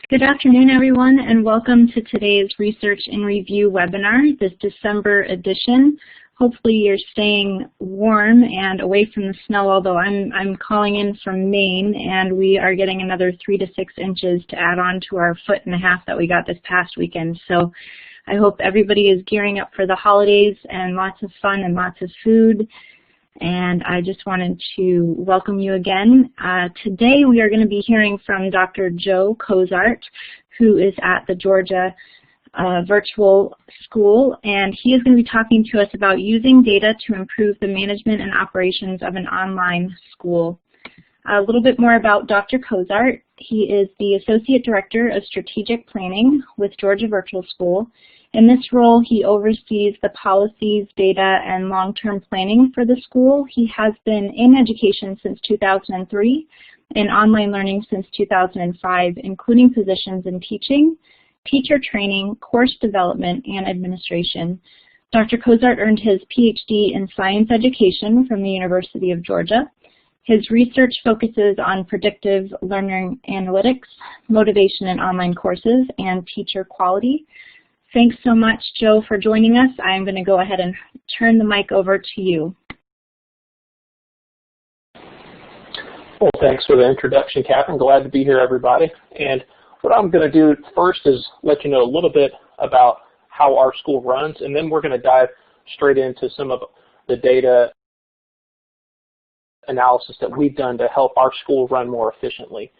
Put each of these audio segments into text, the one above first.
Good afternoon, everyone, and welcome to today's Research and Review webinar, this December edition. Hopefully you're staying warm and away from the snow, although I'm calling in from Maine, and we are getting another 3 to 6 inches to add on to our 1.5 feet that we got this past weekend. So I hope everybody is gearing up for the holidays and lots of fun and lots of food. And I just wanted to welcome you again. Today we are going to be hearing from Dr. Joe Cozart, who is at the Georgia Virtual School, and he is going to be talking to us about using data to improve the management and operations of an online school. A little bit more about Dr. Cozart. He is the Associate Director of Strategic Planning with Georgia Virtual School. In this role, he oversees the policies, data, and long-term planning for the school. He has been in education since 2003 and online learning since 2005, including positions in teaching, teacher training, course development, and administration. Dr. Cozart earned his PhD in science education from the University of Georgia. His research focuses on predictive learning analytics, motivation in online courses, and teacher quality. Thanks so much, Joe, for joining us. I'm going to go ahead and turn the mic over to you. Well, thanks for the introduction, Catherine. Glad to be here, everybody. And what I'm going to do first is let you know a little bit about how our school runs, and then we're going to dive straight into some of the data analysis that we've done to help our school run more efficiently.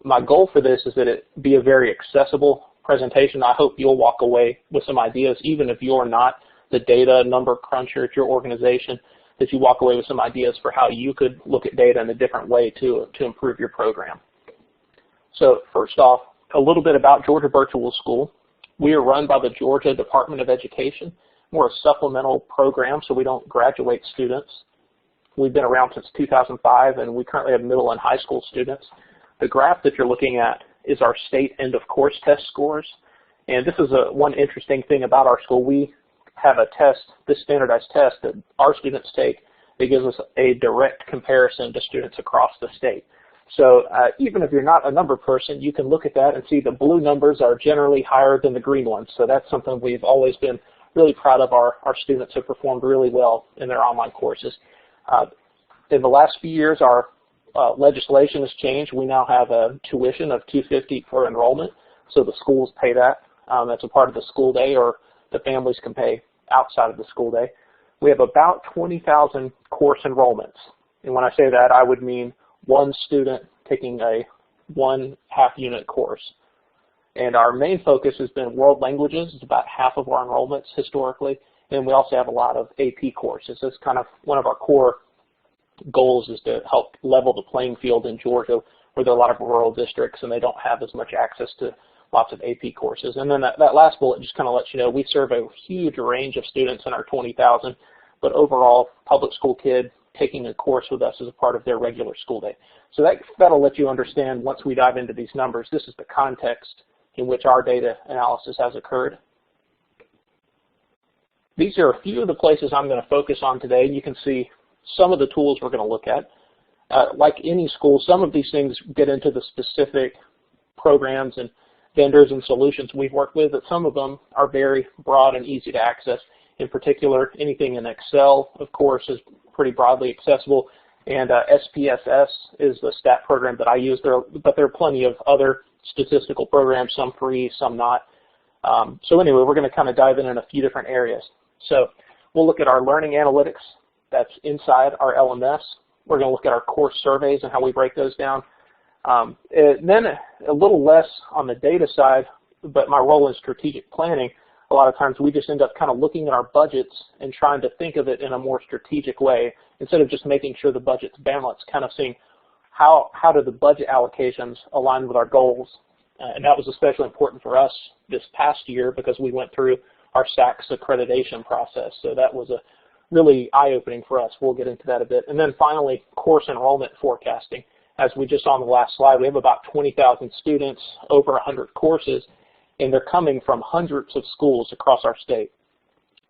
My goal for this is that it be a very accessible presentation. I hope you'll walk away with some ideas, even if you're not the data number cruncher at your organization, that you walk away with some ideas for how you could look at data in a different way to improve your program. So first off, a little bit about Georgia Virtual School. We are run by the Georgia Department of Education. We're a supplemental program, so we don't graduate students. We've been around since 2005, and we currently have middle and high school students. The graph that you're looking at is our state end of course test scores. And this is one interesting thing about our school. We have a test, this standardized test that our students take that gives us a direct comparison to students across the state. So even if you're not a number person, you can look at that and see the blue numbers are generally higher than the green ones. So that's something we've always been really proud of. Our students have performed really well in their online courses. In the last few years, our legislation has changed. We now have a tuition of $250 per enrollment, so the schools pay that. That's a part of the school day, or the families can pay outside of the school day. We have about 20,000 course enrollments, and when I say that, I would mean one student taking a 1.5 unit course. And our main focus has been world languages. It's about half of our enrollments historically, and we also have a lot of AP courses. That's kind of one of our core goals, is to help level the playing field in Georgia, where there are a lot of rural districts and they don't have as much access to lots of AP courses. And then that last bullet just kind of lets you know we serve a huge range of students in our 20,000, but overall, public school kid taking a course with us is a part of their regular school day. So that'll let you understand, once we dive into these numbers, this is the context in which our data analysis has occurred. These are a few of the places I'm going to focus on today. You can see some of the tools we're going to look at. Like any school, some of these things get into the specific programs and vendors and solutions we've worked with, but some of them are very broad and easy to access. In particular, anything in Excel, of course, is pretty broadly accessible, and SPSS is the stat program that I use, but there are plenty of other statistical programs, some free, some not. So anyway, we're going to kind of dive in a few different areas. So we'll look at our learning analytics. That's inside our LMS. We're going to look at our course surveys and how we break those down. And then a little less on the data side, but my role in strategic planning, a lot of times we just end up kind of looking at our budgets and trying to think of it in a more strategic way, instead of just making sure the budget's balanced, kind of seeing how do the budget allocations align with our goals. And that was especially important for us this past year because we went through our SACS accreditation process. So that was a really eye-opening for us. We'll get into that a bit. And then finally, course enrollment forecasting. As we just saw on the last slide, we have about 20,000 students, over 100 courses, and they're coming from hundreds of schools across our state.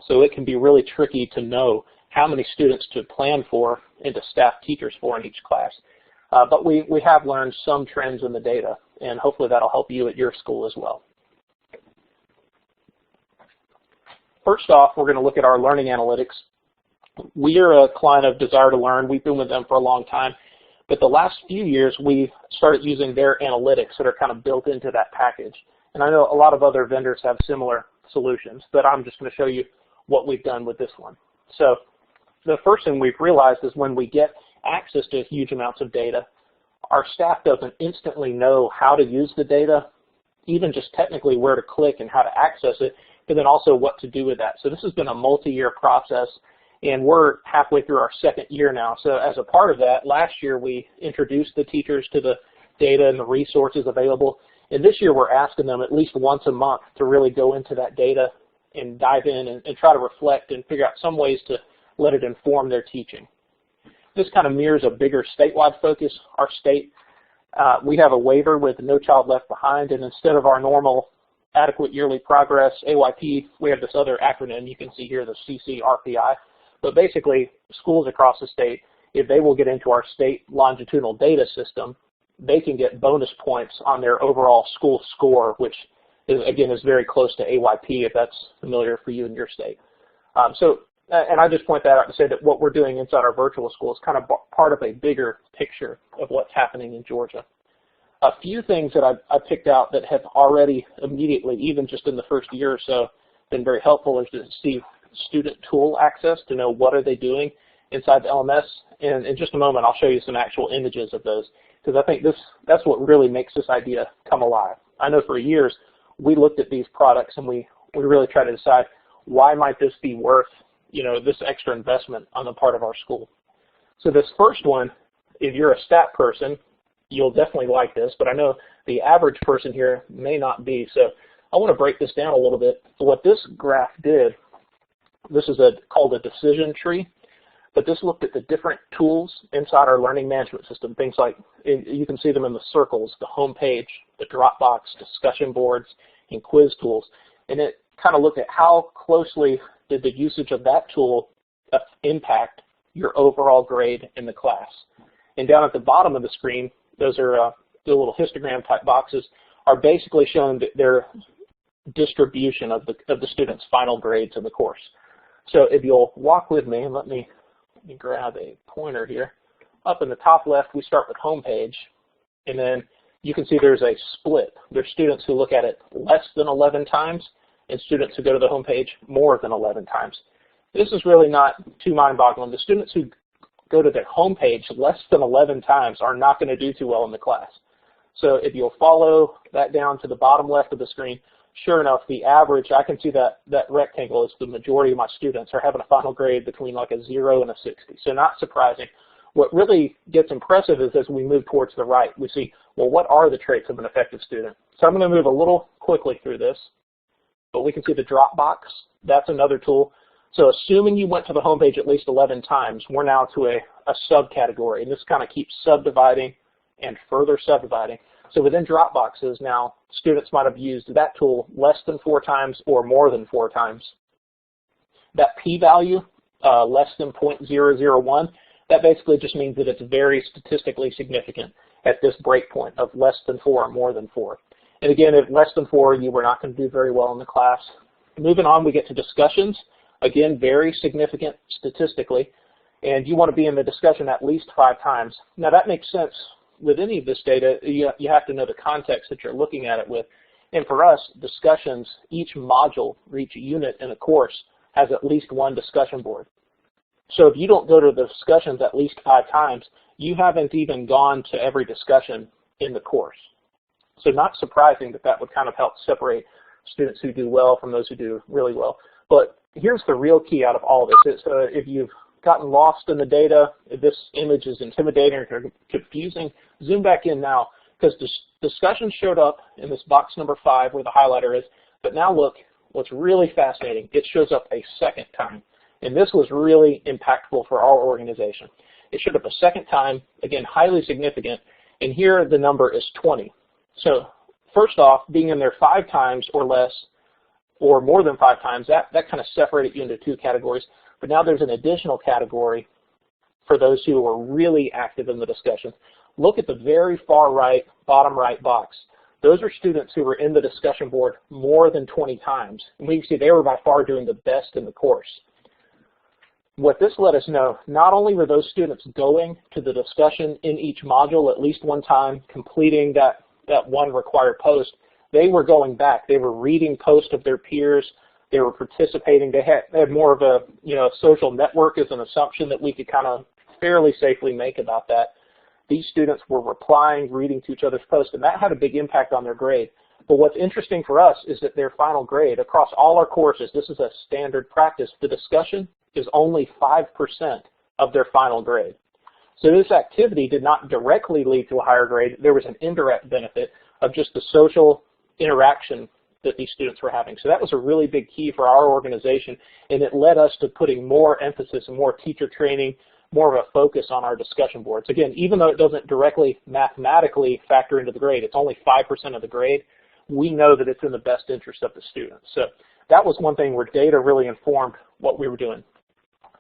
So it can be really tricky to know how many students to plan for and to staff teachers for in each class. But we have learned some trends in the data, and hopefully that'll help you at your school as well. First off, we're going to look at our learning analytics. We are a client of Desire to Learn. We've been with them for a long time. But the last few years, we started using their analytics that are kind of built into that package. And I know a lot of other vendors have similar solutions, but I'm just going to show you what we've done with this one. So the first thing we've realized is when we get access to huge amounts of data, our staff doesn't instantly know how to use the data, even just technically where to click and how to access it, but then also what to do with that. So this has been a multi-year process, and we're halfway through our second year now. So as a part of that, last year we introduced the teachers to the data and the resources available. And this year we're asking them at least once a month to really go into that data and dive in and try to reflect and figure out some ways to let it inform their teaching. This kind of mirrors a bigger statewide focus. Our state, we have a waiver with No Child Left Behind, and instead of our normal adequate yearly progress, AYP, we have this other acronym you can see here, the CCRPI. But basically, schools across the state, if they will get into our state longitudinal data system, they can get bonus points on their overall school score, which is, again, is very close to AYP if that's familiar for you in your state. And I just point that out to say that what we're doing inside our virtual school is kind of part of a bigger picture of what's happening in Georgia. A few things that I picked out that have already immediately, even just in the first year or so, been very helpful is to see student tool access to know what are they doing inside the LMS. And in just a moment, I'll show you some actual images of those, because I think that's what really makes this idea come alive. I know for years we looked at these products and we really tried to decide why might this be worth, you know, this extra investment on the part of our school. So this first one, if you're a stat person, you'll definitely like this, but I know the average person here may not be. So I want to break this down a little bit. So what this graph did, this is called a decision tree, but this looked at the different tools inside our learning management system, things like, you can see them in the circles, the home page, the Dropbox, discussion boards, and quiz tools. And it kind of looked at how closely did the usage of that tool impact your overall grade in the class. And down at the bottom of the screen, those are the little histogram type boxes, are basically showing their distribution of the students' final grades in the course. So if you'll walk with me, and let me grab a pointer here. Up in the top left, we start with homepage, and then you can see there's a split. There's students who look at it less than 11 times, and students who go to the homepage more than 11 times. This is really not too mind-boggling. The students who go to their homepage less than 11 times are not going to do too well in the class. So if you'll follow that down to the bottom left of the screen, sure enough, the average, I can see that rectangle is the majority of my students are having a final grade between like a 0 and a 60. So not surprising. What really gets impressive is as we move towards the right, we see, well, what are the traits of an effective student? So I'm going to move a little quickly through this, but we can see the Dropbox. That's another tool. So assuming you went to the homepage at least 11 times, we're now to a subcategory, and this kind of keeps subdividing and further subdividing. So within Dropboxes now, students might have used that tool less than 4 times or more than 4 times. That p-value, less than 0.001, that basically just means that it's very statistically significant at this breakpoint of less than 4 or more than 4. And again, if less than 4, you were not going to do very well in the class. Moving on, we get to discussions. Again, very significant statistically, and you want to be in the discussion at least 5 times. Now that makes sense. With any of this data, you have to know the context that you're looking at it with. And for us, discussions, each module or each unit in a course has at least 1 discussion board. So if you don't go to the discussions at least 5 times, you haven't even gone to every discussion in the course. So not surprising that that would kind of help separate students who do well from those who do really well. But here's the real key out of all this. It's, if you've gotten lost in the data, if this image is intimidating or confusing, zoom back in now, because discussion showed up in this box number 5 where the highlighter is. But now look, what's really fascinating, it shows up a second time. And this was really impactful for our organization. It showed up a second time, again, highly significant, and here the number is 20. So first off, being in there 5 times or less, or more than 5 times, that kind of separated you into 2 categories. But now there's an additional category for those who are really active in the discussion. look at the very far right, bottom right box. Those are students who were in the discussion board more than 20 times. And we can see they were by far doing the best in the course. What this let us know, not only were those students going to the discussion in each module at least one time, completing that one required post, they were going back. They were reading posts of their peers. They were participating. They had more of a social network as an assumption that we could kind of fairly safely make about that. These students were replying, reading to each other's posts, and that had a big impact on their grade. But what's interesting for us is that their final grade, across all our courses, this is a standard practice, the discussion is only 5% of their final grade. So this activity did not directly lead to a higher grade. There was an indirect benefit of just the social interaction that these students were having. So that was a really big key for our organization, and it led us to putting more emphasis and more teacher training, more of a focus on our discussion boards. Again, even though it doesn't directly mathematically factor into the grade, it's only 5% of the grade, we know that it's in the best interest of the students. So that was one thing where data really informed what we were doing.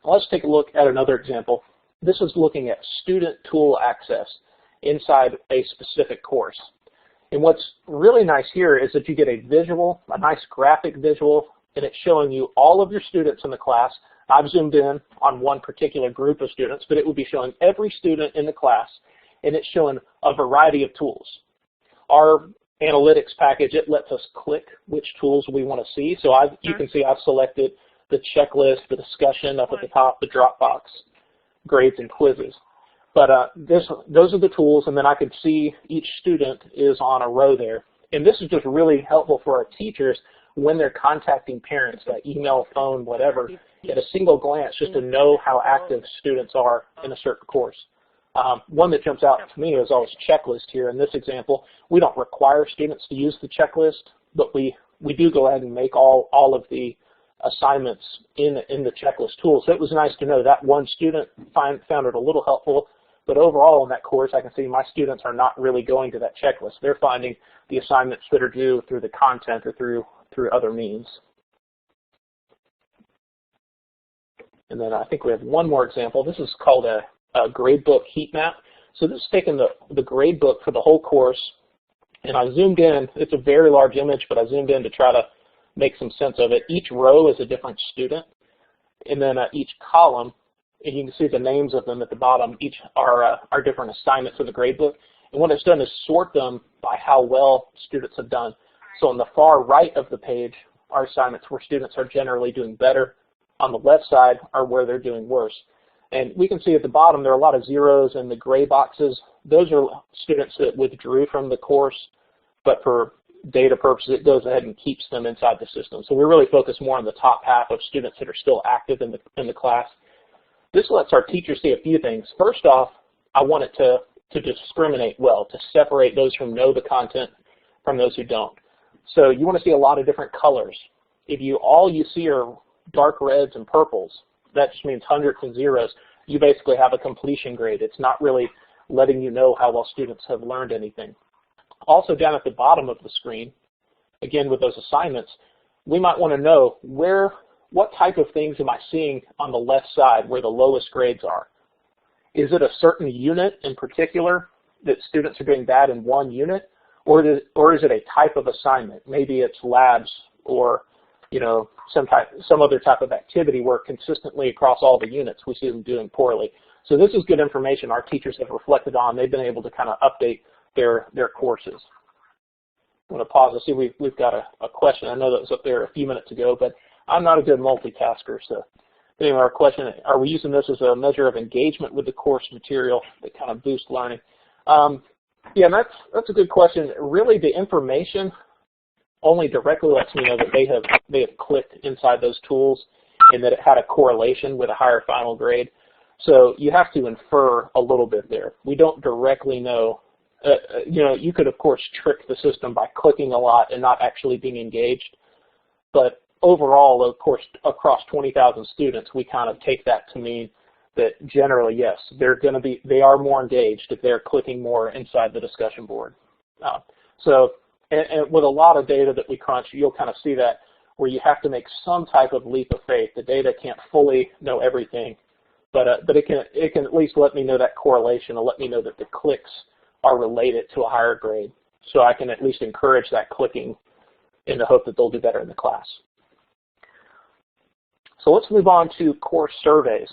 Let's take a look at another example. This is looking at student tool access inside a specific course. And what's really nice here is that you get a visual, a nice graphic visual, and it's showing you all of your students in the class. I've zoomed in on one particular group of students, but it would be showing every student in the class, and it's showing a variety of tools. Our analytics package, it lets us click which tools we want to see. So you can see I've selected the checklist, the discussion up at the top, the Dropbox, grades and quizzes. But those are the tools, and then I could see each student is on a row there. And this is just really helpful for our teachers when they're contacting parents, by email, phone, whatever, at a single glance, just to know how active students are in a certain course. One that jumps out to me is always checklist here. In this example, we don't require students to use the checklist, but we do go ahead and make all of the assignments in the checklist tool. So it was nice to know that one student found it a little helpful, but overall in that course, I can see my students are not really going to that checklist. They're finding the assignments that are due through the content or through other means. And then I think we have one more example. This is called a gradebook heat map. So this is taking the gradebook for the whole course, and I zoomed in. It's a very large image, but I zoomed in to try to make some sense of it. Each row is a different student, and then each column, and you can see the names of them at the bottom, each are different assignments in the gradebook. And what it's done is sort them by how well students have done. So on the far right of the page are assignments where students are generally doing better. On the left side are where they're doing worse. And we can see at the bottom there are a lot of zeros in the gray boxes. Those are students that withdrew from the course, but for data purposes, it goes ahead and keeps them inside the system. So we really focus more on the top half of students that are still active in the class. This lets our teachers see a few things. First off, I want it to discriminate well, to separate those who know the content from those who don't. So you want to see a lot of different colors. If all you see are dark reds and purples, that just means hundreds and zeros. You basically have a completion grade. It's not really letting you know how well students have learned anything. Also down at the bottom of the screen, again with those assignments, we might want to know what type of things am I seeing on the left side where the lowest grades are. Is it a certain unit in particular that students are doing bad in one unit, or is it a type of assignment? Maybe it's labs or some other type of activity where consistently across all the units we see them doing poorly. So this is good information our teachers have reflected on. They've been able to kind of update their courses. I'm going to pause and see we've got a question. I know that was up there a few minutes ago, but I'm not a good multitasker. So anyway, our question, are we using this as a measure of engagement with the course material that kind of boosts learning? Yeah, that's a good question. Really, the information only directly lets me know that they have clicked inside those tools and that it had a correlation with a higher final grade. So you have to infer a little bit there. We don't directly know. You could, of course, trick the system by clicking a lot and not actually being engaged. But overall, of course, across 20,000 students, we kind of take that to mean that generally, yes, they are more engaged if they're clicking more inside the discussion board. And with a lot of data that we crunch, you'll kind of see that where you have to make some type of leap of faith. The data can't fully know everything. but it can at least let me know that correlation and let me know that the clicks are related to a higher grade. So I can at least encourage that clicking in the hope that they'll do better in the class. So let's move on to course surveys.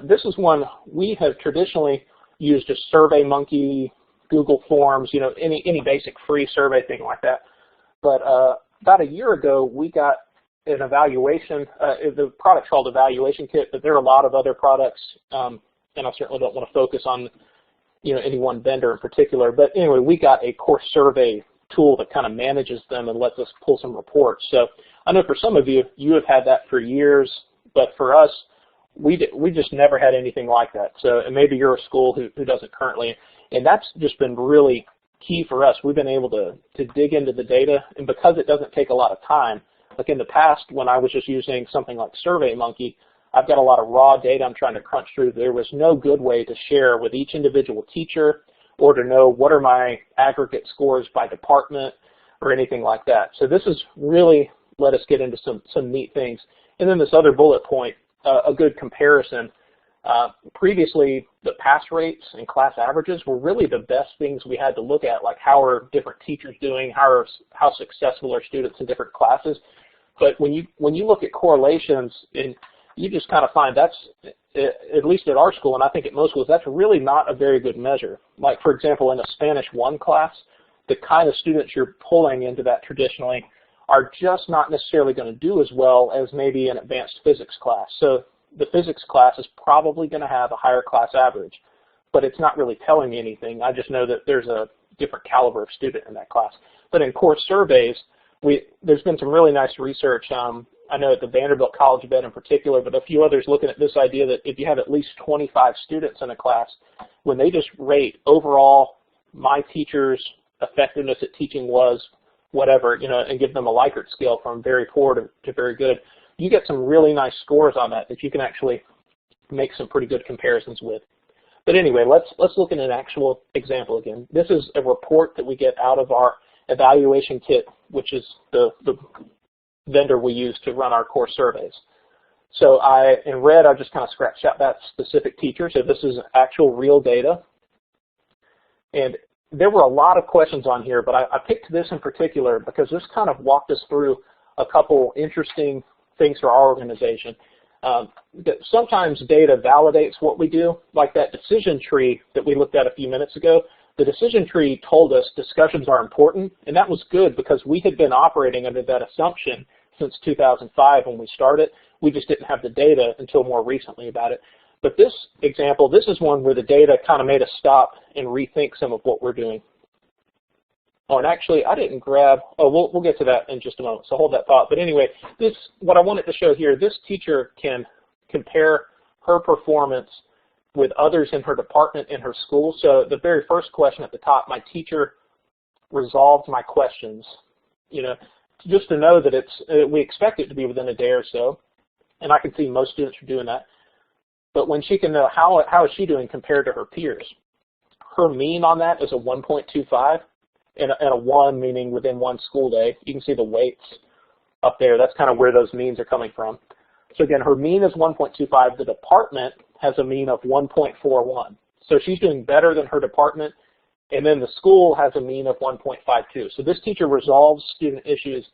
This is one we have traditionally used as SurveyMonkey, Google Forms, you know, any basic free survey thing like that. But about a year ago, we got an evaluation. The product's called Evaluation Kit, but there are a lot of other products, and I certainly don't want to focus on, you know, any one vendor in particular. But anyway, we got a course survey tool that kind of manages them and lets us pull some reports. So I know for some of you, you have had that for years, but for us, we just never had anything like that. So and maybe you're a school who doesn't currently, and that's just been really key for us. We've been able to dig into the data, and because it doesn't take a lot of time, like in the past when I was just using something like SurveyMonkey, I've got a lot of raw data I'm trying to crunch through. There was no good way to share with each individual teacher or to know what are my aggregate scores by department or anything like that. So this has really let us get into some neat things. And then this other bullet point, a good comparison. Previously, the pass rates and class averages were really the best things we had to look at, like how are different teachers doing, how successful are students in different classes. But when you look at correlations, and you just kind of find that's, at least at our school, and I think at most schools, that's really not a very good measure. Like, for example, in a Spanish 1 class, the kind of students you're pulling into that traditionally are just not necessarily going to do as well as maybe an advanced physics class. So the physics class is probably going to have a higher class average, but it's not really telling me anything. I just know that there's a different caliber of student in that class. But in course surveys, there's been some really nice research. I know at the Vanderbilt College of Ed in particular, but a few others looking at this idea that if you have at least 25 students in a class, when they just rate overall my teacher's effectiveness at teaching was whatever, you know, and give them a Likert scale from very poor to very good, you get some really nice scores on that you can actually make some pretty good comparisons with. But anyway, let's look at an actual example again. This is a report that we get out of our evaluation kit, which is the vendor we use to run our course surveys. So in red, I just kind of scratched out that specific teacher. So this is actual real data. And there were a lot of questions on here, but I picked this in particular because this kind of walked us through a couple interesting things for our organization. Sometimes data validates what we do, like that decision tree that we looked at a few minutes ago. The decision tree told us discussions are important, and that was good because we had been operating under that assumption since 2005 when we started. We just didn't have the data until more recently about it. But this example, this is one where the data kind of made us stop and rethink some of what we're doing. Oh, and actually, I didn't grab, we'll get to that in just a moment, so hold that thought. But anyway, what I wanted to show here, this teacher can compare her performance with others in her department in her school. So the very first question at the top, my teacher resolved my questions. You know, just to know that we expect it to be within a day or so, and I can see most students are doing that. But when she can know how is she doing compared to her peers, her mean on that is a 1.25, and a 1 meaning within one school day. You can see the weights up there. That's kind of where those means are coming from. So again, her mean is 1.25. The department has a mean of 1.41. So she's doing better than her department, and then the school has a mean of 1.52. So this teacher resolves student issues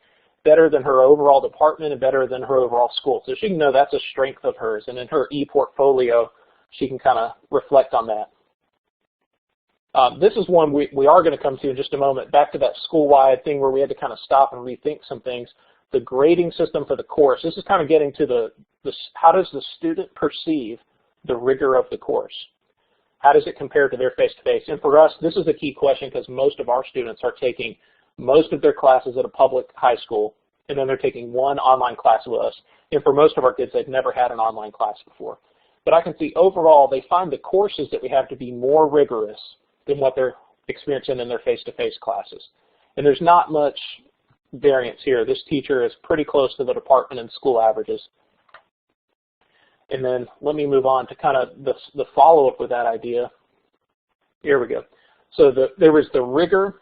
better than her overall department and better than her overall school. So she can know that's a strength of hers, and in her e-portfolio, she can kind of reflect on that. This is one we are going to come to in just a moment, back to that school-wide thing where we had to kind of stop and rethink some things. The grading system for the course, this is kind of getting to how does the student perceive the rigor of the course? How does it compare to their face-to-face? And for us, this is a key question because most of our students are taking most of their classes at a public high school, and then they're taking one online class with us. And for most of our kids, they've never had an online class before. But I can see overall, they find the courses that we have to be more rigorous than what they're experiencing in their face-to-face classes. And there's not much variance here. This teacher is pretty close to the department and school averages. And then let me move on to kind of the follow-up with that idea. Here we go. So there was the rigor,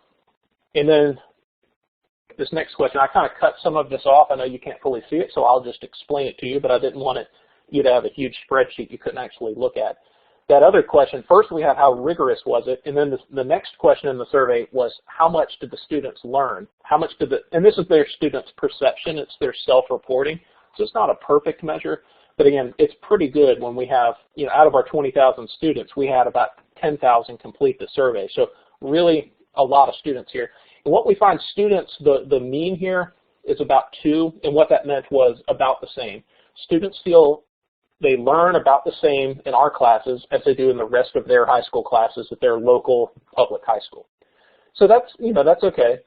and then this next question, I kind of cut some of this off. I know you can't fully see it, so I'll just explain it to you, but I didn't want it you'd have a huge spreadsheet you couldn't actually look at. That other question, first we have how rigorous was it, and then the next question in the survey was how much did the students learn? How much did and this is their students' perception, it's their self-reporting, so it's not a perfect measure, but again, it's pretty good when we have, out of our 20,000 students, we had about 10,000 complete the survey, so really a lot of students here. And what we find students, the mean here is about 2, and what that meant was about the same. Students feel they learn about the same in our classes as they do in the rest of their high school classes at their local public high school. So that's, that's okay.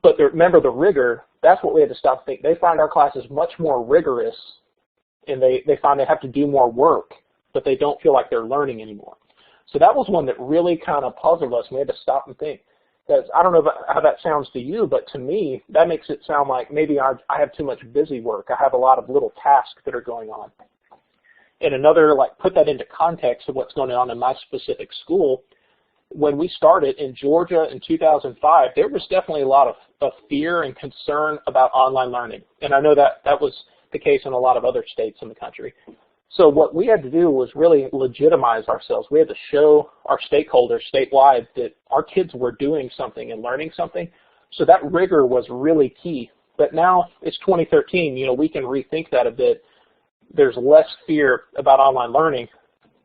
But remember the rigor, that's what we had to stop thinking. They find our classes much more rigorous, and they find they have to do more work, but they don't feel like they're learning anymore. So that was one that really kind of puzzled us, and we had to stop and think. Because I don't know how that sounds to you, but to me, that makes it sound like maybe I have too much busy work. I have a lot of little tasks that are going on. And another, put that into context of what's going on in my specific school. When we started in Georgia in 2005, there was definitely a lot of fear and concern about online learning. And I know that was the case in a lot of other states in the country. So what we had to do was really legitimize ourselves. We had to show our stakeholders statewide that our kids were doing something and learning something. So that rigor was really key. But now it's 2013, we can rethink that a bit. There's less fear about online learning,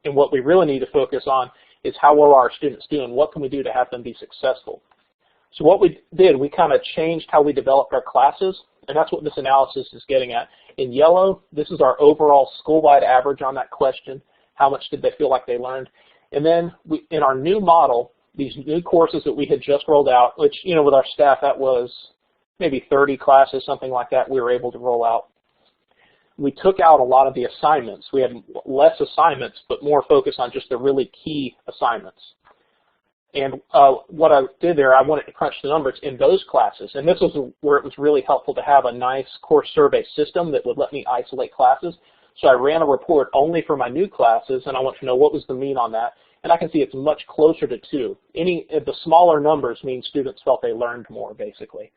and what we really need to focus on is how well are our students doing? What can we do to have them be successful? So what we did, we kind of changed how we developed our classes, and that's what this analysis is getting at. In yellow, this is our overall school-wide average on that question. How much did they feel like they learned? And then in our new model, these new courses that we had just rolled out, which, with our staff, that was maybe 30 classes, something like that, we were able to roll out. We took out a lot of the assignments. We had less assignments, but more focus on just the really key assignments. And what I did there, I wanted to crunch the numbers in those classes. And this was where it was really helpful to have a nice course survey system that would let me isolate classes. So I ran a report only for my new classes, and I want to know what was the mean on that. And I can see it's much closer to 2. The smaller numbers mean students felt they learned more, basically.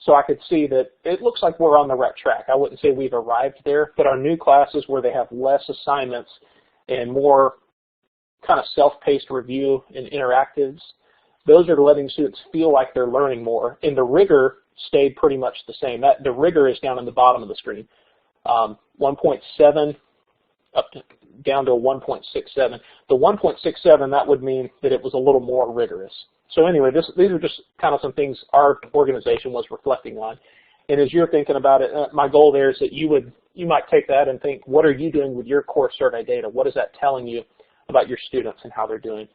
So I could see that it looks like we're on the right track. I wouldn't say we've arrived there, but our new classes where they have less assignments and more kind of self-paced review and interactives, those are letting students feel like they're learning more. And the rigor stayed pretty much the same. The rigor is down in the bottom of the screen. 1.7 down to a 1.67. The 1.67, that would mean that it was a little more rigorous. So anyway, these are just kind of some things our organization was reflecting on. And as you're thinking about it, my goal there is that you might take that and think, what are you doing with your course survey data? What is that telling you about your students and how they're doing?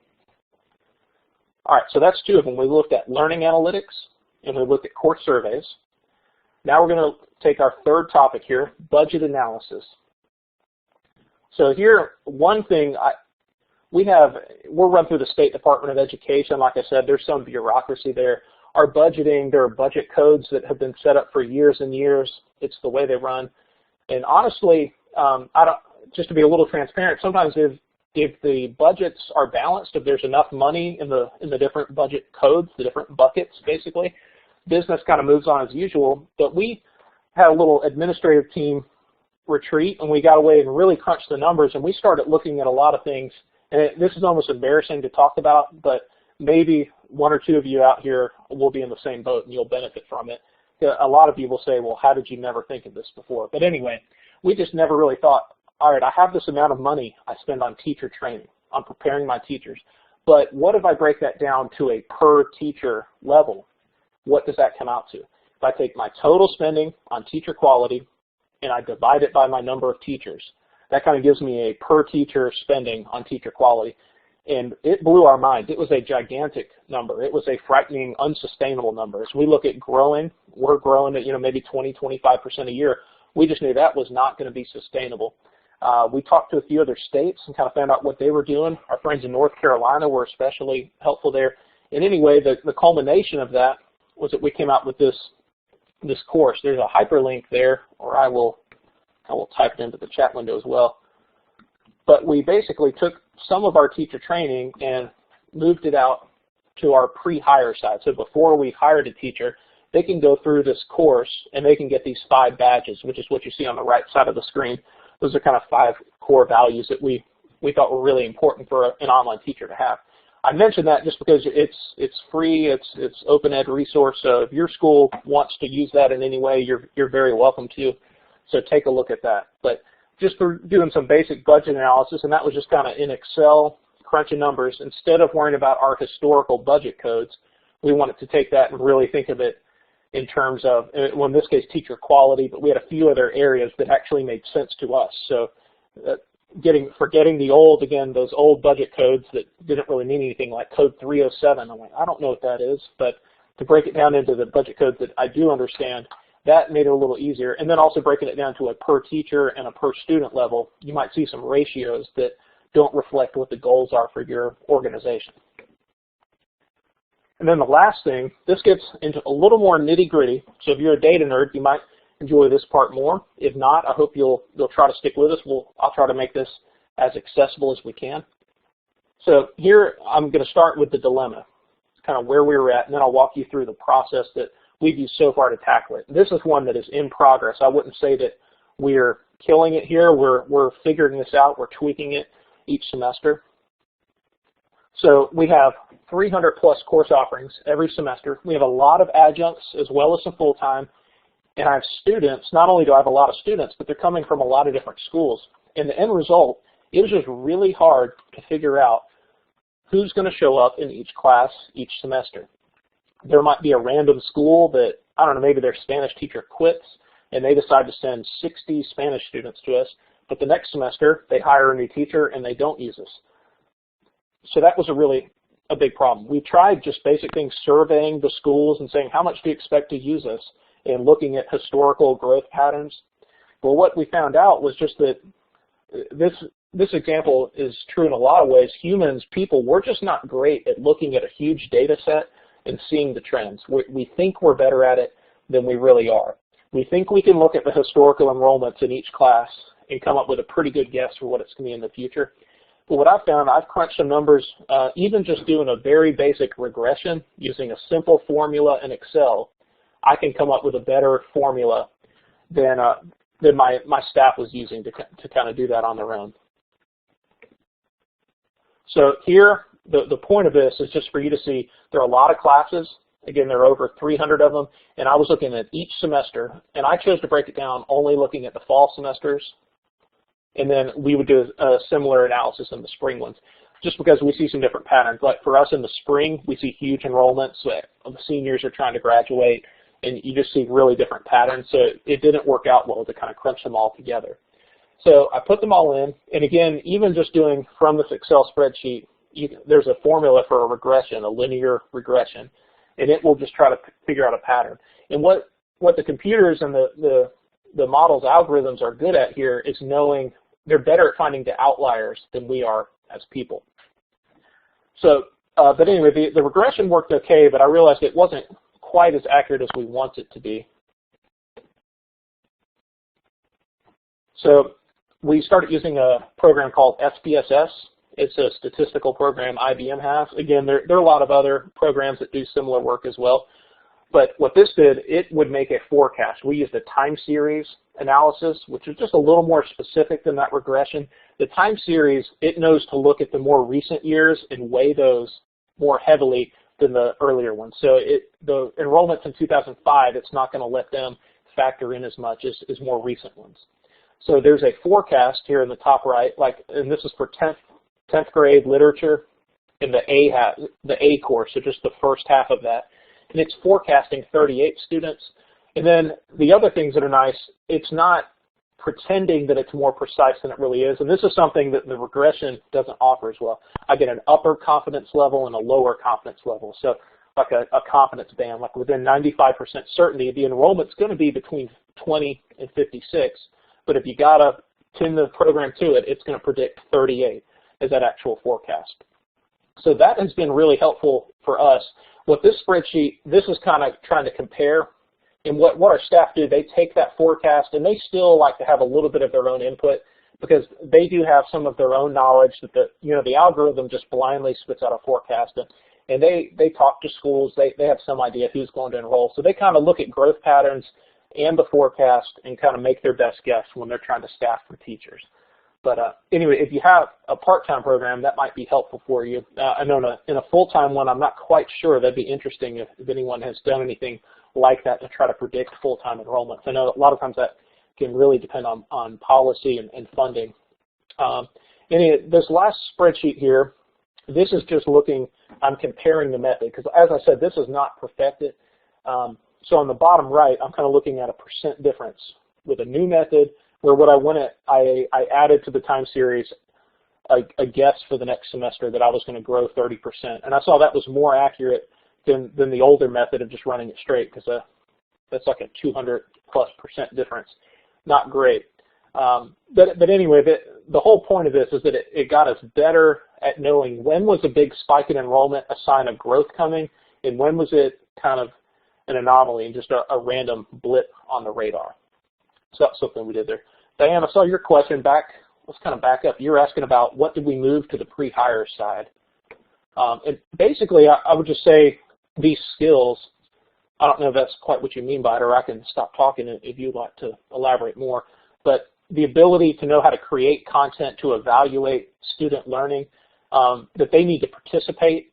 All right, so that's 2 of them. We looked at learning analytics and we looked at course surveys. Now we're going to take our third topic here, budget analysis. So here, one thing we're run through the State Department of Education. Like I said, there's some bureaucracy there. Our budgeting, there are budget codes that have been set up for years and years. It's the way they run. And honestly, just to be a little transparent, sometimes if the budgets are balanced, if there's enough money in the different budget codes, the different buckets, basically, business kind of moves on as usual. But we had a little administrative team retreat, and we got away and really crunched the numbers, and we started looking at a lot of things. And this is almost embarrassing to talk about, but maybe 1 or 2 of you out here will be in the same boat and you'll benefit from it. A lot of you will say, well, how did you never think of this before? But anyway, we just never really thought, all right, I have this amount of money I spend on teacher training, on preparing my teachers, but what if I break that down to a per teacher level? What does that come out to? If I take my total spending on teacher quality and I divide it by my number of teachers, that kind of gives me a per teacher spending on teacher quality. And it blew our minds. It was a gigantic number. It was a frightening, unsustainable number. As we look at growing, we're growing at maybe 20, 25% a year. We just knew that was not going to be sustainable. We talked to a few other states and kind of found out what they were doing. Our friends in North Carolina were especially helpful there. And anyway, the culmination of that was that we came out with this course. There's a hyperlink there, or I will type it into the chat window as well. But we basically took some of our teacher training and moved it out to our pre-hire side. So before we hired a teacher, they can go through this course and they can get these 5 badges, which is what you see on the right side of the screen. Those are kind of 5 core values that we thought were really important for an online teacher to have. I mentioned that just because it's free, it's open ed resource, so if your school wants to use that in any way, you're very welcome to. So take a look at that. But just for doing some basic budget analysis, and that was just kind of in Excel, crunching numbers, instead of worrying about our historical budget codes, we wanted to take that and really think of it in terms of, well, in this case, teacher quality, but we had a few other areas that actually made sense to us. So forgetting the old, again, those old budget codes that didn't really mean anything, like code 307. I'm like, I don't know what that is, but to break it down into the budget codes that I do understand, that made it a little easier. And then also breaking it down to a per teacher and a per student level, you might see some ratios that don't reflect what the goals are for your organization. And then the last thing, this gets into a little more nitty-gritty. So if you're a data nerd, you might enjoy this part more. If not, I hope you'll try to stick with us. I'll try to make this as accessible as we can. So here I'm going to start with the dilemma, kind of where we were at, and then I'll walk you through the process that we've used so far to tackle it. This is one that is in progress. I wouldn't say that we're killing it here. We're figuring this out. We're tweaking it each semester. So we have 300 plus course offerings every semester. We have a lot of adjuncts as well as some full-time. And I have students. Not only do I have a lot of students, but they're coming from a lot of different schools. And the end result, it was just really hard to figure out who's going to show up in each class each semester. There might be a random school that, I don't know, maybe their Spanish teacher quits and they decide to send 60 Spanish students to us, but the next semester they hire a new teacher and they don't use us. So that was a big problem. We tried just basic things, surveying the schools and saying, how much do you expect to use us, and looking at historical growth patterns. Well, what we found out was just that this example is true in a lot of ways. Humans, people, we're just not great at looking at a huge data set and seeing the trends. We think we're better at it than we really are. We think we can look at the historical enrollments in each class and come up with a pretty good guess for what it's going to be in the future. But what I've found, I've crunched some numbers, even just doing a very basic regression using a simple formula in Excel, I can come up with a better formula than my staff was using to kind of do that on their own. So here, the point of this is just for you to see there are a lot of classes. Again, there are over 300 of them, and I was looking at each semester, and I chose to break it down only looking at the fall semesters, and then we would do a similar analysis in the spring ones, just because we see some different patterns. Like for us in the spring, we see huge enrollments. So the seniors are trying to graduate, and you just see really different patterns. So it didn't work out well to kind of crunch them all together. So I put them all in, and again, even just doing from this Excel spreadsheet, there's a formula for a regression, a linear regression, and it will just try to figure out a pattern. And what the computers and the model's algorithms are good at here is knowing they're better at finding the outliers than we are as people. So, but anyway, the regression worked okay, but I realized it wasn't quite as accurate as we want it to be. So we started using a program called SPSS. It's a statistical program IBM has. Again, there are a lot of other programs that do similar work as well. But what this did, it would make a forecast. We used a time series analysis, which is just a little more specific than that regression. The time series, it knows to look at the more recent years and weigh those more heavily than the earlier ones. So the enrollments in 2005, it's not going to let them factor in as much as more recent ones. So there's a forecast here in the top right, and this is for 10th grade literature in the A course, so just the first half of that. And it's forecasting 38 students. And then the other things that are nice, it's not pretending that it's more precise than it really is. And this is something that the regression doesn't offer as well. I get an upper confidence level and a lower confidence level. So like a confidence band, like within 95% certainty, the enrollment's going to be between 20 and 56. But if you got to pin the program to it, it's going to predict 38 as that actual forecast. So that has been really helpful for us. What this spreadsheet, this is kind of trying to compare. And what our staff do, they take that forecast and they still like to have a little bit of their own input because they do have some of their own knowledge that the algorithm just blindly spits out a forecast. And they talk to schools, they have some idea who's going to enroll. So they kind of look at growth patterns and the forecast and kind of make their best guess when they're trying to staff for teachers. But anyway, if you have a part-time program, that might be helpful for you. I know in a full-time one, I'm not quite sure. That'd be interesting if anyone has done anything like that to try to predict full-time enrollments. I know a lot of times that can really depend on policy and funding. This last spreadsheet here, this is just looking, I'm comparing the method, because as I said, this is not perfected. So on the bottom right, I'm kind of looking at a percent difference with a new method, where what I added to the time series a guess for the next semester that I was going to grow 30%. And I saw that was more accurate than the older method of just running it straight, because that's like a 200+% difference. Not great. But anyway, the whole point of this is that it got us better at knowing when was a big spike in enrollment a sign of growth coming, and when was it kind of an anomaly and just a random blip on the radar. So that's something we did there. Diane, I saw your question back. Let's kind of back up. You're asking about what did we move to the pre-hire side. And basically, I would just say these skills, I don't know if that's quite what you mean by it, or I can stop talking if you'd like to elaborate more. But the ability to know how to create content to evaluate student learning, that they need to participate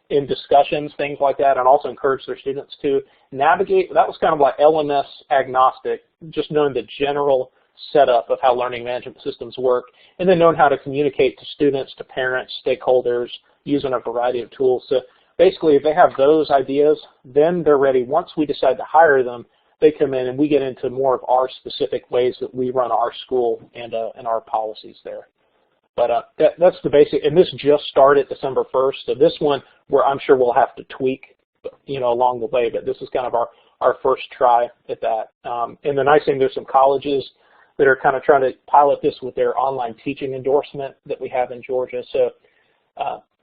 in discussions, things like that, and also encourage their students to navigate. That was kind of like LMS agnostic, just knowing the general setup of how learning management systems work, and then knowing how to communicate to students, to parents, stakeholders, using a variety of tools. So basically, if they have those ideas, then they're ready. Once we decide to hire them, they come in and we get into more of our specific ways that we run our school and our policies there. But that's the basic, and this just started December 1st, so this one where I'm sure we'll have to tweak, along the way, but this is kind of our first try at that. And the nice thing, there's some colleges that are kind of trying to pilot this with their online teaching endorsement that we have in Georgia. So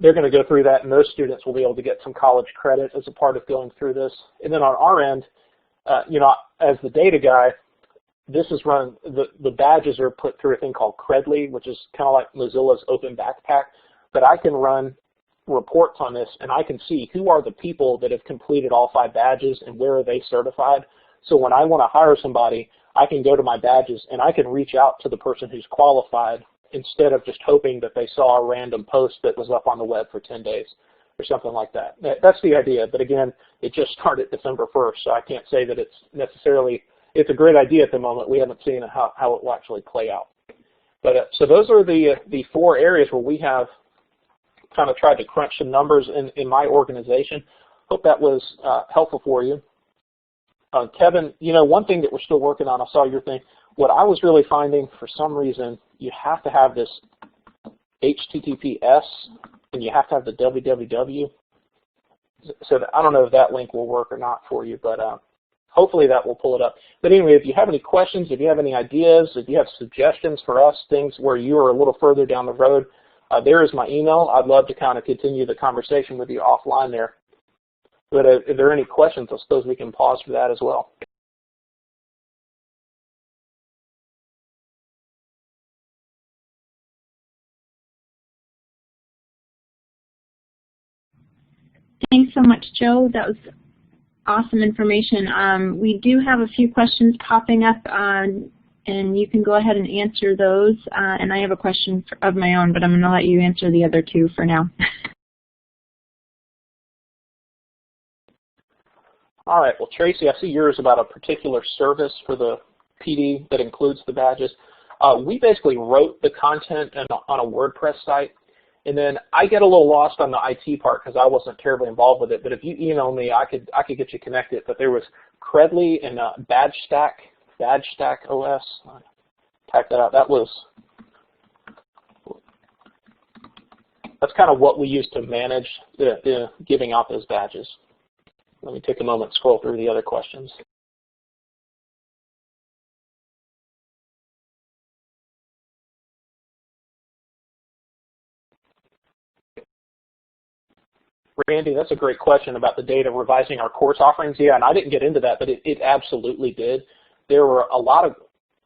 they're going to go through that, and those students will be able to get some college credit as a part of going through this. And then on our end, as the data guy, this is run, the badges are put through a thing called Credly, which is kind of like Mozilla's open backpack, but I can run reports on this and I can see who are the people that have completed all 5 badges and where are they certified. So when I want to hire somebody, I can go to my badges and I can reach out to the person who's qualified instead of just hoping that they saw a random post that was up on the web for 10 days or something like that. That's the idea, but again, it just started December 1st, so I can't say that it's necessarily, it's a great idea at the moment. We haven't seen how it will actually play out. But so those are the 4 areas where we have kind of tried to crunch some numbers in my organization. Hope that was helpful for you. Kevin, one thing that we're still working on, I saw your thing, what I was really finding, for some reason, you have to have this HTTPS and you have to have the www. So I don't know if that link will work or not for you, but hopefully that will pull it up. But anyway, if you have any questions, if you have any ideas, if you have suggestions for us, things where you are a little further down the road, there is my email. I'd love to kind of continue the conversation with you offline there. But if there are any questions, I suppose we can pause for that as well. Thanks so much, Joe. That was awesome information. We do have a few questions popping up, and you can go ahead and answer those. And I have a question of my own, but I'm going to let you answer the other 2 for now. All right. Well, Tracy, I see yours about a particular service for the PD that includes the badges. We basically wrote the content on a WordPress site. And then I get a little lost on the IT part because I wasn't terribly involved with it. But if you email me, I could get you connected. But there was Credly and BadgeStack OS. Type that out. That's kind of what we use to manage the giving out those badges. Let me take a moment and scroll through the other questions. Randy, that's a great question about the data revising our course offerings. Yeah, and I didn't get into that, but it absolutely did. There were a lot of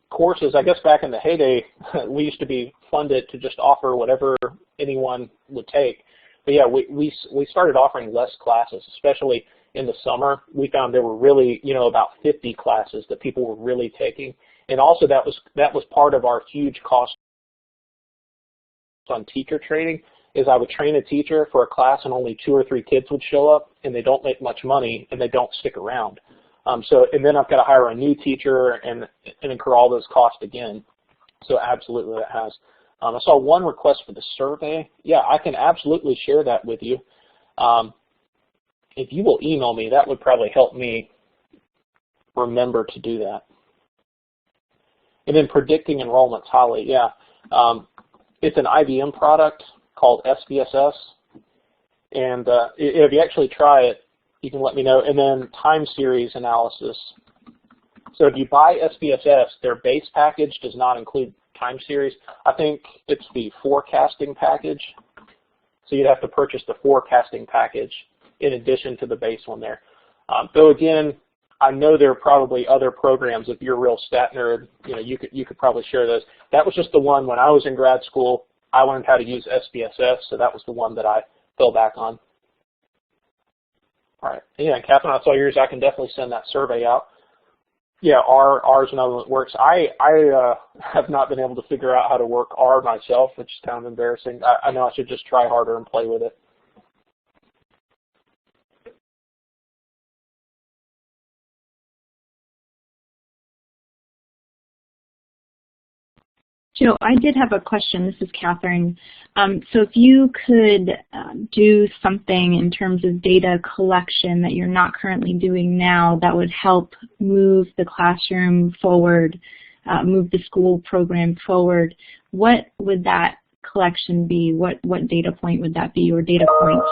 courses, I guess back in the heyday, we used to be funded to just offer whatever anyone would take. But yeah, we started offering less classes, especially in the summer, we found there were really, about 50 classes that people were really taking. And also that was part of our huge cost on teacher training, is I would train a teacher for a class and only 2 or 3 kids would show up, and they don't make much money and they don't stick around. And then I've got to hire a new teacher and incur all those costs again. So absolutely that has. I saw one request for the survey. Yeah, I can absolutely share that with you. If you will email me, that would probably help me remember to do that. And then predicting enrollments, Holly, yeah. It's an IBM product called SPSS. And if you actually try it, you can let me know. And then time series analysis. So if you buy SPSS, their base package does not include time series. I think it's the forecasting package. So you'd have to purchase the forecasting package in addition to the base one there. Though again, I know there are probably other programs. If you're a real stat nerd, you could probably share those. That was just the one when I was in grad school. I learned how to use SPSS, so that was the one that I fell back on. All right. Yeah, and Catherine, I saw yours. I can definitely send that survey out. Yeah, R's another one that works. I have not been able to figure out how to work R myself, which is kind of embarrassing. I know I should just try harder and play with it. Joe, I did have a question. This is Catherine. So if you could do something in terms of data collection that you're not currently doing now that would help move the classroom forward, move the school program forward, what would that collection be? What data point would that be, or data points?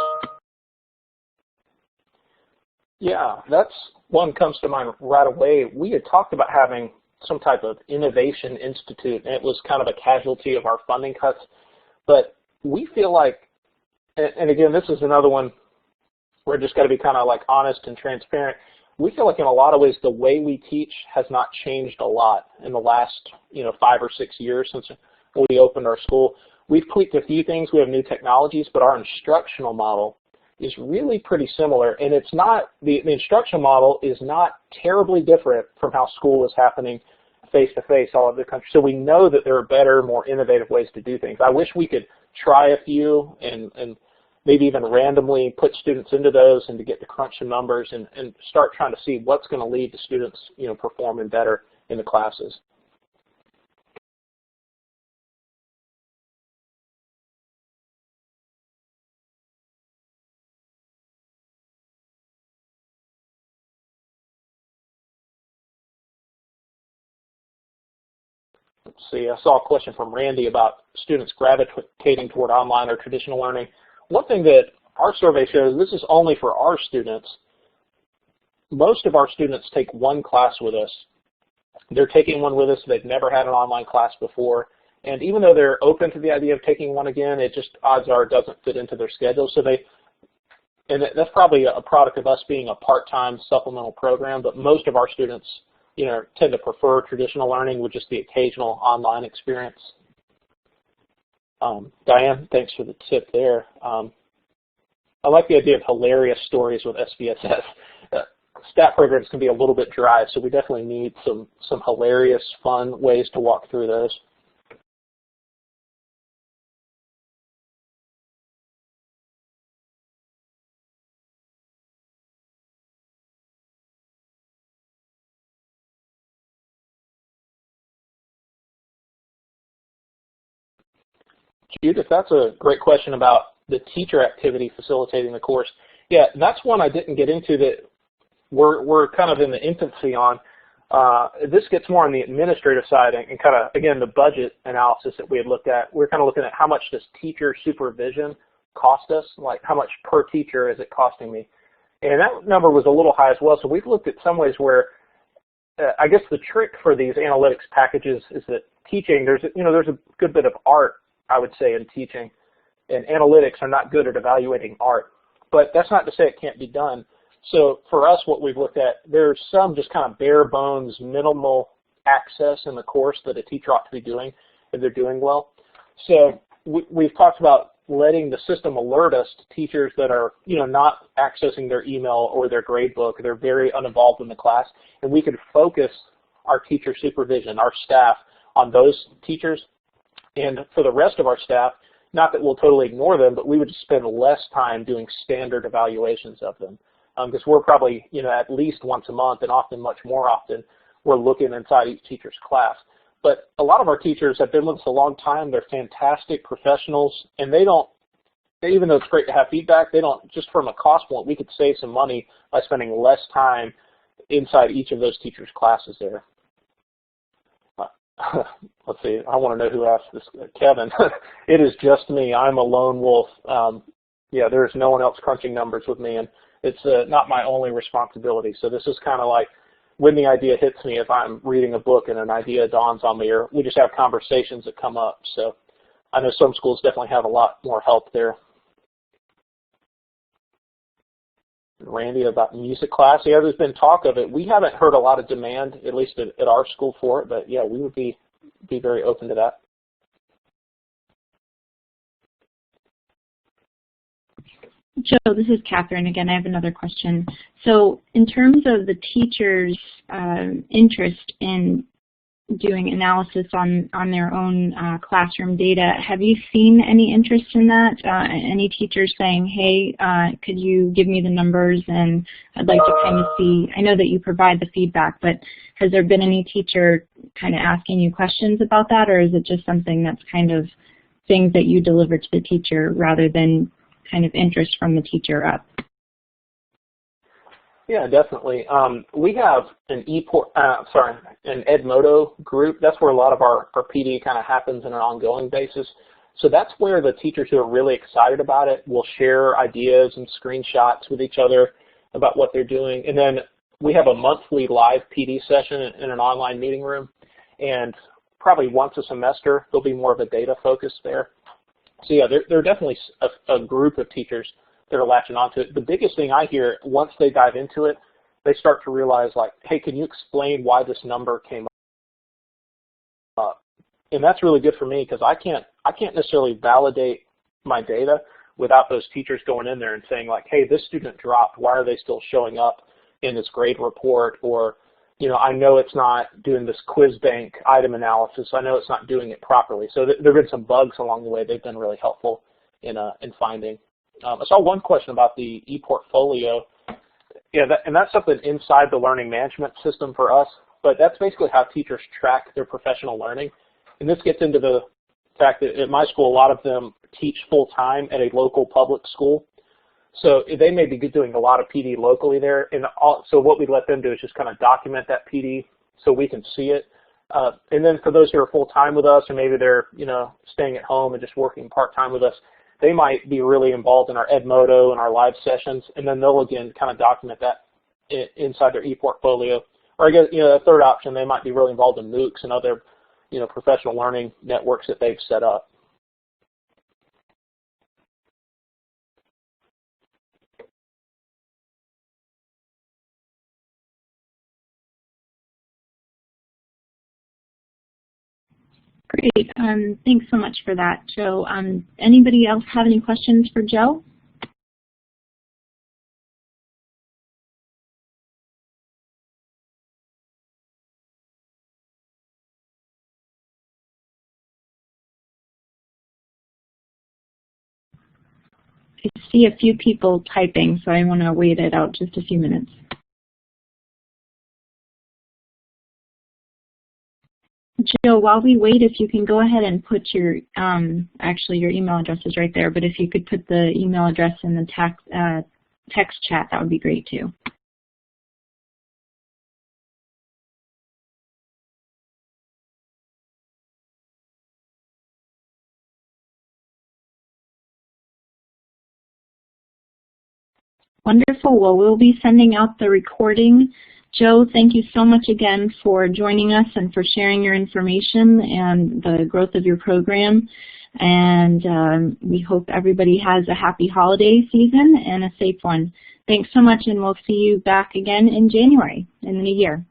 Yeah, that's one comes to mind right away. We had talked about having some type of innovation institute, and it was kind of a casualty of our funding cuts. But we feel like, and again, this is another one, we're just got to be kind of like honest and transparent. We feel like in a lot of ways the way we teach has not changed a lot in the last 5 or 6 years since we opened our school. We've tweaked a few things. We have new technologies, but our instructional model is really pretty similar, and it's not, the instructional model is not terribly different from how school is happening face-to-face all over the country. So we know that there are better, more innovative ways to do things. I wish we could try a few and maybe even randomly put students into those and to get the crunch of numbers and start trying to see what's going to lead to students performing better in the classes. Let's see, I saw a question from Randy about students gravitating toward online or traditional learning. One thing that our survey shows, this is only for our students, most of our students take one class with us. They're taking one with us, they've never had an online class before, and even though they're open to the idea of taking one again, it just odds are it doesn't fit into their schedule. So and that's probably a product of us being a part-time supplemental program, but most of our students tend to prefer traditional learning with just the occasional online experience. Diane, thanks for the tip there. I like the idea of hilarious stories with SPSS. Stat programs can be a little bit dry, so we definitely need some hilarious, fun ways to walk through those. Judith, that's a great question about the teacher activity facilitating the course. Yeah, that's one I didn't get into that we're kind of in the infancy on. This gets more on the administrative side and kind of, again, the budget analysis that we had looked at. We're kind of looking at how much does teacher supervision cost us, like how much per teacher is it costing me. And that number was a little high as well. So we've looked at some ways where I guess the trick for these analytics packages is that teaching, there's a good bit of art, I would say, in teaching, and analytics are not good at evaluating art. But that's not to say it can't be done. So for us, what we've looked at, there's some just kind of bare bones, minimal access in the course that a teacher ought to be doing if they're doing well. So we've talked about letting the system alert us to teachers that are, not accessing their email or their grade book. They're very uninvolved in the class, and we could focus our teacher supervision, our staff, on those teachers. And for the rest of our staff, not that we'll totally ignore them, but we would spend less time doing standard evaluations of them. Because we're probably, at least once a month, and often much more often, we're looking inside each teacher's class. But a lot of our teachers have been with us a long time. They're fantastic professionals, and even though it's great to have feedback, they don't, just from a cost point, we could save some money by spending less time inside each of those teachers' classes there. Let's see, I want to know who asked this. Kevin. It is just me. I'm a lone wolf. Yeah, there's no one else crunching numbers with me, and it's not my only responsibility. So this is kind of like when the idea hits me, if I'm reading a book and an idea dawns on me, or we just have conversations that come up. So I know some schools definitely have a lot more help there. Randy, about music class. Yeah, there's been talk of it. We haven't heard a lot of demand, at least at our school, for it, but yeah, we would be very open to that. Joe, this is Catherine again. I have another question. So in terms of the teachers' interest in doing analysis on their own classroom data, have you seen any interest in that? Any teachers saying, hey, could you give me the numbers, and I'd like to kind of see, I know that you provide the feedback, but has there been any teacher kind of asking you questions about that, or is it just something that's kind of things that you deliver to the teacher rather than kind of interest from the teacher up? Yeah, definitely. We have an an Edmodo group. That's where a lot of our PD kind of happens in an ongoing basis. So that's where the teachers who are really excited about it will share ideas and screenshots with each other about what they're doing. And then we have a monthly live PD session in an online meeting room. And probably once a semester, there'll be more of a data focus there. So yeah, there are definitely a group of teachers that are latching onto it. The biggest thing I hear, once they dive into it, they start to realize, like, hey, can you explain why this number came up? And that's really good for me, because I can't necessarily validate my data without those teachers going in there and saying, like, hey, this student dropped. Why are they still showing up in this grade report? Or, I know it's not doing this quiz bank item analysis. I know it's not doing it properly. So there have been some bugs along the way. They've been really helpful in finding. I saw one question about the ePortfolio. Yeah, and that's something inside the learning management system for us, but that's basically how teachers track their professional learning. And this gets into the fact that at my school, a lot of them teach full-time at a local public school. So they may be doing a lot of PD locally there. And so what we let them do is just kind of document that PD so we can see it. And then for those who are full-time with us, or maybe they're staying at home and just working part-time with us, they might be really involved in our Edmodo and our live sessions, and then they'll again kind of document that inside their ePortfolio. Or I guess the third option, they might be really involved in MOOCs and other professional learning networks that they've set up. Great. Thanks so much for that, Joe. Anybody else have any questions for Joe? I see a few people typing, so I want to wait it out just a few minutes. Joe, while we wait, if you can go ahead and put your, actually your email address is right there, but if you could put the email address in the text chat, that would be great too. Wonderful. Well, we'll be sending out the recording. Joe, thank you so much again for joining us and for sharing your information and the growth of your program. And we hope everybody has a happy holiday season and a safe one. Thanks so much, and we'll see you back again in January in the new year.